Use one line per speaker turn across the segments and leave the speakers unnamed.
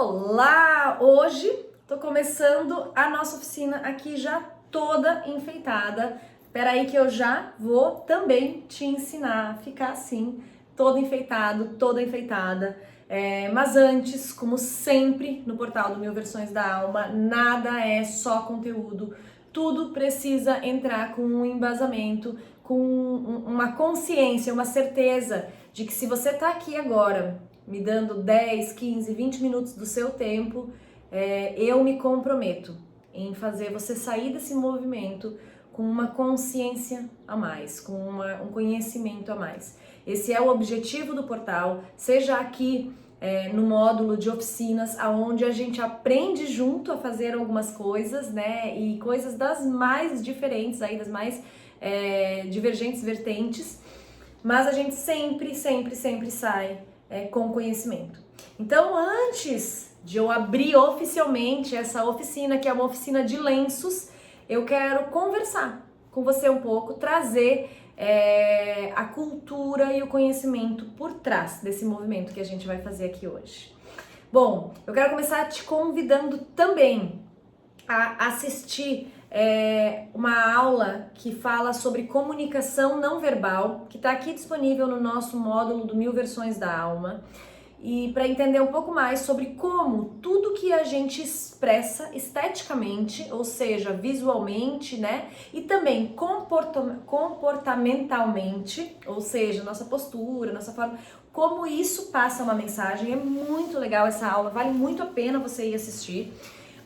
Olá! Hoje tô começando a nossa oficina aqui já toda enfeitada. Espera aí que eu já vou também te ensinar a ficar assim, todo enfeitado, toda enfeitada. Mas antes, como sempre no portal do Mil Versões da Alma, nada é só conteúdo. Tudo precisa entrar com um embasamento, com uma consciência, uma certeza de que se você tá aqui agora me dando 10, 15, 20 minutos do seu tempo, eu me comprometo em fazer você sair desse movimento com uma consciência a mais, com um conhecimento a mais. Esse é o objetivo do portal, seja aqui no módulo de oficinas, aonde a gente aprende junto a fazer algumas coisas, né? E coisas das mais diferentes, aí, das mais divergentes vertentes, mas a gente sempre sai com conhecimento. Então, antes de eu abrir oficialmente essa oficina, que é uma oficina de lenços, eu quero conversar com você um pouco, trazer a cultura e o conhecimento por trás desse movimento que a gente vai fazer aqui hoje. Bom, eu quero começar te convidando também a assistir uma aula que fala sobre comunicação não verbal, que está aqui disponível no nosso módulo do Mil Versões da Alma, e para entender um pouco mais sobre como tudo que a gente expressa esteticamente, ou seja, visualmente, né, e também comportamentalmente, ou seja, nossa postura, nossa forma, como isso passa uma mensagem. É muito legal essa aula, vale muito a pena você ir assistir.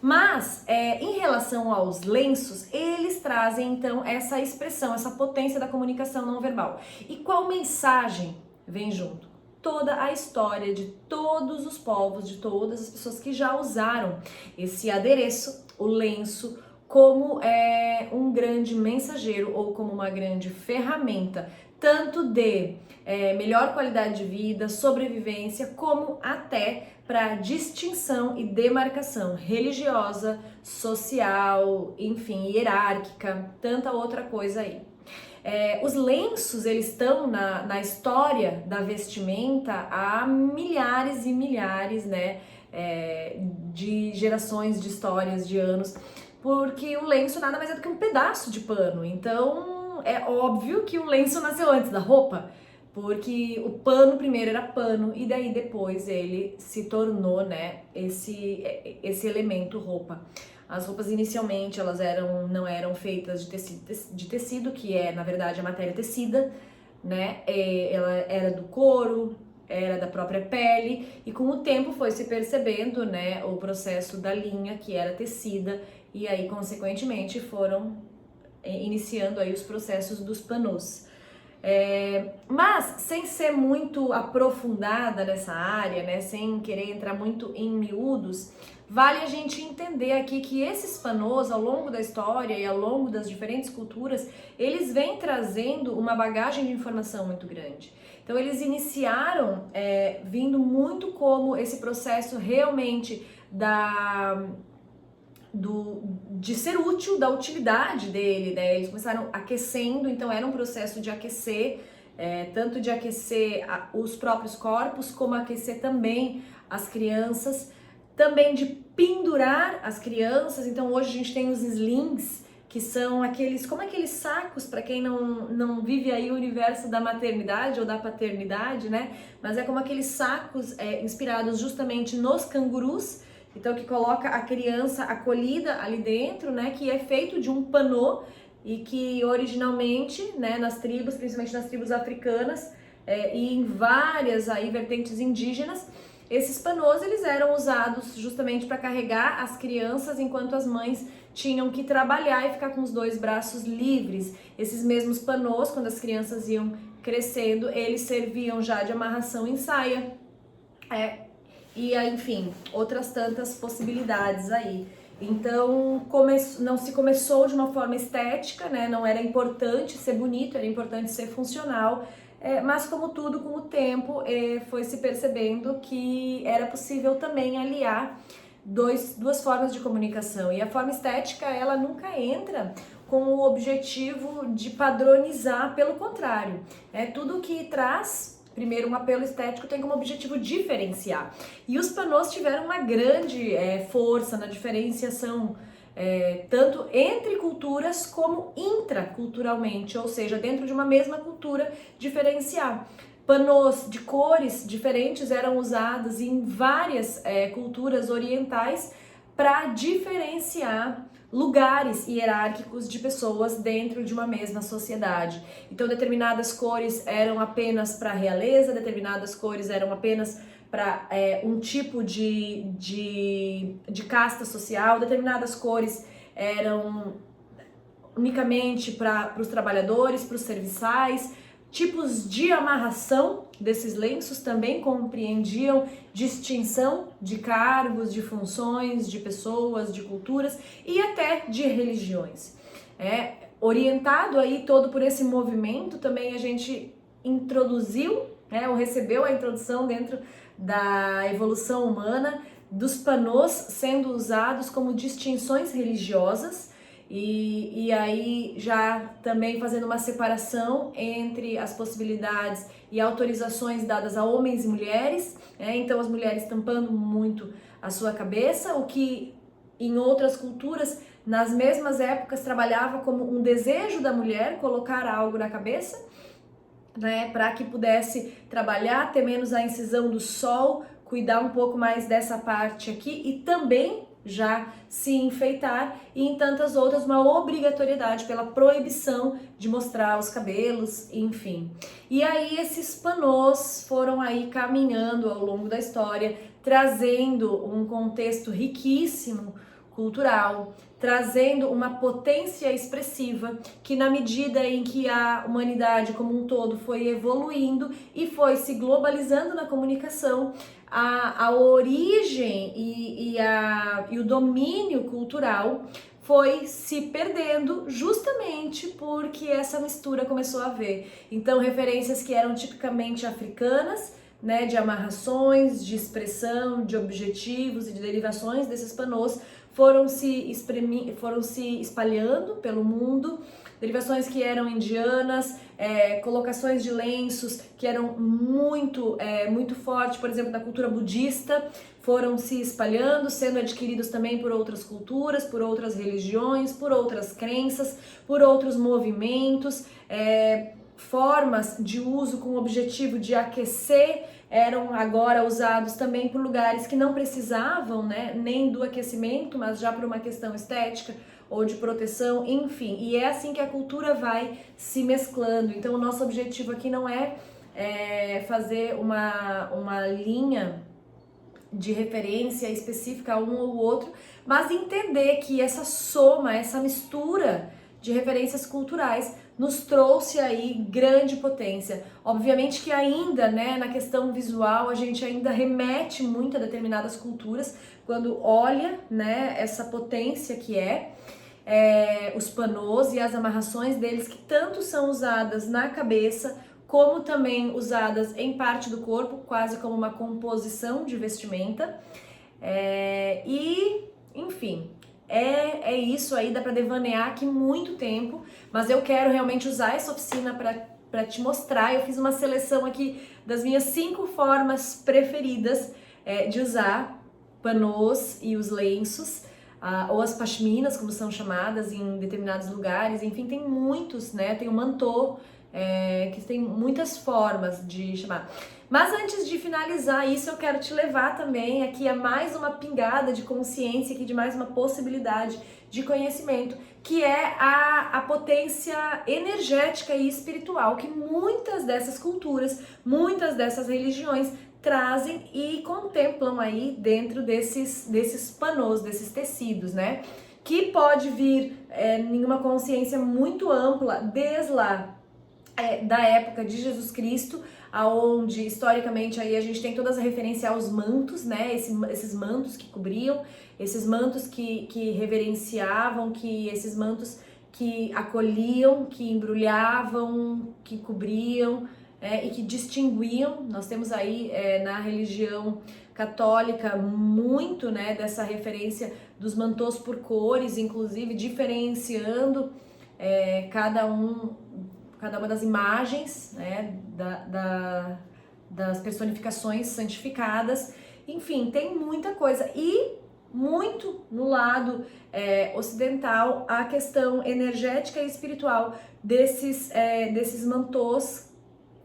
Mas, em relação aos lenços, eles trazem, então, essa expressão, essa potência da comunicação não verbal. E qual mensagem vem junto? Toda a história de todos os povos, de todas as pessoas que já usaram esse adereço, o lenço, como um grande mensageiro ou como uma grande ferramenta, tanto de melhor qualidade de vida, sobrevivência, como até para distinção e demarcação religiosa, social, enfim, hierárquica, tanta outra coisa aí. Os lenços, eles estão na história da vestimenta há milhares e milhares, né, de gerações, de histórias, de anos, porque o lenço nada mais é do que um pedaço de pano. Então é óbvio que o lenço nasceu antes da roupa, porque o pano primeiro era pano e daí depois ele se tornou, né, esse elemento roupa. As roupas inicialmente elas não eram feitas de tecido, que é na verdade a matéria tecida, né? Ela era do couro, era da própria pele, e com o tempo foi se percebendo, né, o processo da linha, que era tecida, e aí consequentemente foram iniciando aí os processos dos panos. Mas sem ser muito aprofundada nessa área, né, sem querer entrar muito em miúdos, vale a gente entender aqui que esses panos, ao longo da história e ao longo das diferentes culturas, eles vêm trazendo uma bagagem de informação muito grande. Então eles iniciaram vindo muito como esse processo realmente de ser útil, da utilidade dele, né? Eles começaram aquecendo, então era um processo de aquecer, tanto de aquecer os próprios corpos, como aquecer também as crianças, também de pendurar as crianças. Então hoje a gente tem os slings, que são aqueles sacos, para quem não vive aí o universo da maternidade ou da paternidade, né? Mas é como aqueles sacos inspirados justamente nos cangurus. Então, que coloca a criança acolhida ali dentro, né, que é feito de um panô e que originalmente, né, nas tribos, principalmente nas tribos africanas e em várias aí vertentes indígenas, esses panôs eles eram usados justamente para carregar as crianças enquanto as mães tinham que trabalhar e ficar com os dois braços livres. Esses mesmos panôs, quando as crianças iam crescendo, eles serviam já de amarração em saia, e enfim, outras tantas possibilidades aí. Então, não se começou de uma forma estética, né? Não era importante ser bonito, era importante ser funcional, mas como tudo, com o tempo, foi se percebendo que era possível também aliar duas formas de comunicação. E a forma estética, ela nunca entra com o objetivo de padronizar, pelo contrário, tudo que traz primeiro, um apelo estético tem como objetivo diferenciar. E os panôs tiveram uma grande força na diferenciação, tanto entre culturas como intraculturalmente, ou seja, dentro de uma mesma cultura, diferenciar. Panôs de cores diferentes eram usados em várias culturas orientais para diferenciar lugares hierárquicos de pessoas dentro de uma mesma sociedade. Então, determinadas cores eram apenas para a realeza, determinadas cores eram apenas para um tipo de casta social, determinadas cores eram unicamente para os trabalhadores, para os serviçais. Tipos de amarração desses lenços também compreendiam distinção de cargos, de funções, de pessoas, de culturas e até de religiões. Orientado aí todo por esse movimento, também a gente introduziu, ou recebeu a introdução dentro da evolução humana dos panôs sendo usados como distinções religiosas. E aí já também fazendo uma separação entre as possibilidades e autorizações dadas a homens e mulheres, então as mulheres tampando muito a sua cabeça, o que em outras culturas, nas mesmas épocas, trabalhava como um desejo da mulher colocar algo na cabeça, para que pudesse trabalhar, ter menos a incisão do sol, cuidar um pouco mais dessa parte aqui e também já se enfeitar, e em tantas outras uma obrigatoriedade pela proibição de mostrar os cabelos, enfim. E aí esses panôs foram aí caminhando ao longo da história, trazendo um contexto riquíssimo cultural, trazendo uma potência expressiva que, na medida em que a humanidade como um todo foi evoluindo e foi se globalizando na comunicação, a origem e o domínio cultural foi se perdendo justamente porque essa mistura começou a haver. Então, referências que eram tipicamente africanas, de amarrações, de expressão, de objetivos e de derivações desses panôs foram se espalhando pelo mundo, derivações que eram indianas, colocações de lenços que eram muito fortes, por exemplo, da cultura budista, foram se espalhando, sendo adquiridos também por outras culturas, por outras religiões, por outras crenças, por outros movimentos, formas de uso com o objetivo de aquecer, eram agora usados também por lugares que não precisavam, nem do aquecimento, mas já por uma questão estética ou de proteção, enfim. E é assim que a cultura vai se mesclando. Então, o nosso objetivo aqui não é fazer uma linha de referência específica a um ou outro, mas entender que essa soma, essa mistura de referências culturais nos trouxe aí grande potência. Obviamente que ainda, na questão visual, a gente ainda remete muito a determinadas culturas quando olha, essa potência que os panôs e as amarrações deles, que tanto são usadas na cabeça, como também usadas em parte do corpo, quase como uma composição de vestimenta. Enfim, é isso aí, dá para devanear aqui muito tempo, mas eu quero realmente usar essa oficina para te mostrar. Eu fiz uma seleção aqui das minhas 5 formas preferidas de usar panôs e os lenços, ou as pashminas, como são chamadas em determinados lugares. Enfim, tem muitos, tem o mantô, que tem muitas formas de chamar. Mas antes de finalizar isso, eu quero te levar também aqui a mais uma pingada de consciência, aqui de mais uma possibilidade de conhecimento, que é a potência energética e espiritual que muitas dessas culturas, muitas dessas religiões trazem e contemplam aí dentro desses panôs, desses tecidos, que pode vir em uma consciência muito ampla, desde lá da época de Jesus Cristo, aonde historicamente aí a gente tem todas as referências aos mantos, esses mantos que cobriam, esses mantos que reverenciavam, esses mantos que acolhiam, que embrulhavam, que cobriam e que distinguiam. Nós temos aí na religião católica muito dessa referência dos mantôs por cores, inclusive diferenciando cada uma das imagens das personificações santificadas. Enfim, tem muita coisa. E muito no lado ocidental a questão energética e espiritual desses mantôs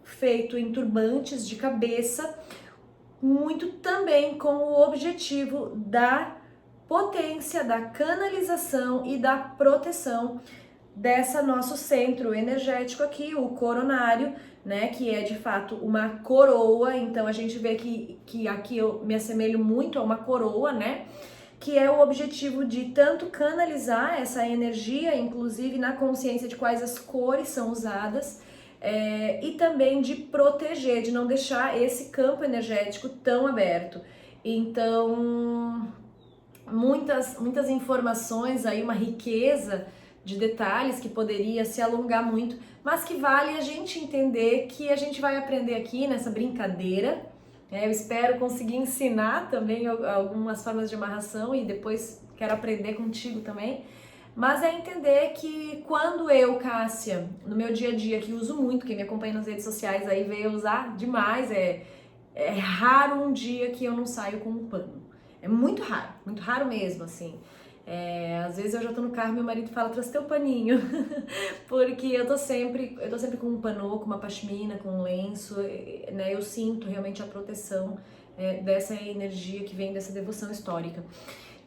feito em turbantes de cabeça, muito também com o objetivo da potência, da canalização e da proteção dessa nosso centro energético aqui, o coronário, né, que é de fato uma coroa. Então a gente vê que aqui eu me assemelho muito a uma coroa, né, que é o objetivo de tanto canalizar essa energia, inclusive na consciência de quais as cores são usadas, e também de proteger, de não deixar esse campo energético tão aberto. Então, muitas informações aí, uma riqueza de detalhes que poderia se alongar muito, mas que vale a gente entender que a gente vai aprender aqui nessa brincadeira. Eu espero conseguir ensinar também algumas formas de amarração e depois quero aprender contigo também. Mas é entender que quando eu, Cássia, no meu dia a dia, que uso muito, quem me acompanha nas redes sociais aí veio usar demais, é raro um dia que eu não saio com um pano. É muito raro mesmo, assim. Às vezes eu já tô no carro e meu marido fala, traz teu paninho, porque eu tô sempre com um panô, com uma pashmina, com um lenço, né? Eu sinto realmente a proteção dessa energia que vem dessa devoção histórica.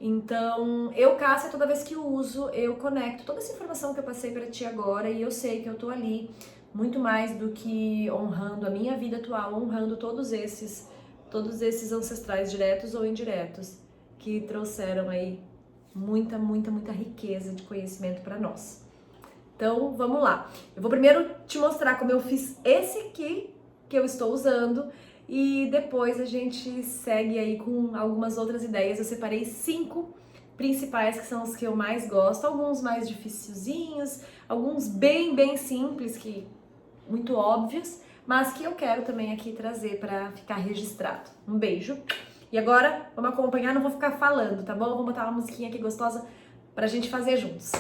Então, eu, Cássia, toda vez que eu uso, eu conecto toda essa informação que eu passei para ti agora e eu sei que eu tô ali muito mais do que honrando a minha vida atual, honrando todos esses ancestrais diretos ou indiretos que trouxeram aí muita riqueza de conhecimento para nós. Então, vamos lá. Eu vou primeiro te mostrar como eu fiz esse aqui que eu estou usando e depois a gente segue aí com algumas outras ideias. Eu separei 5 principais que são os que eu mais gosto, alguns mais dificilzinhos, alguns bem simples, que muito óbvios, mas que eu quero também aqui trazer para ficar registrado. Um beijo. E agora, vamos acompanhar, não vou ficar falando, tá bom? Vou botar uma musiquinha aqui gostosa pra gente fazer juntos.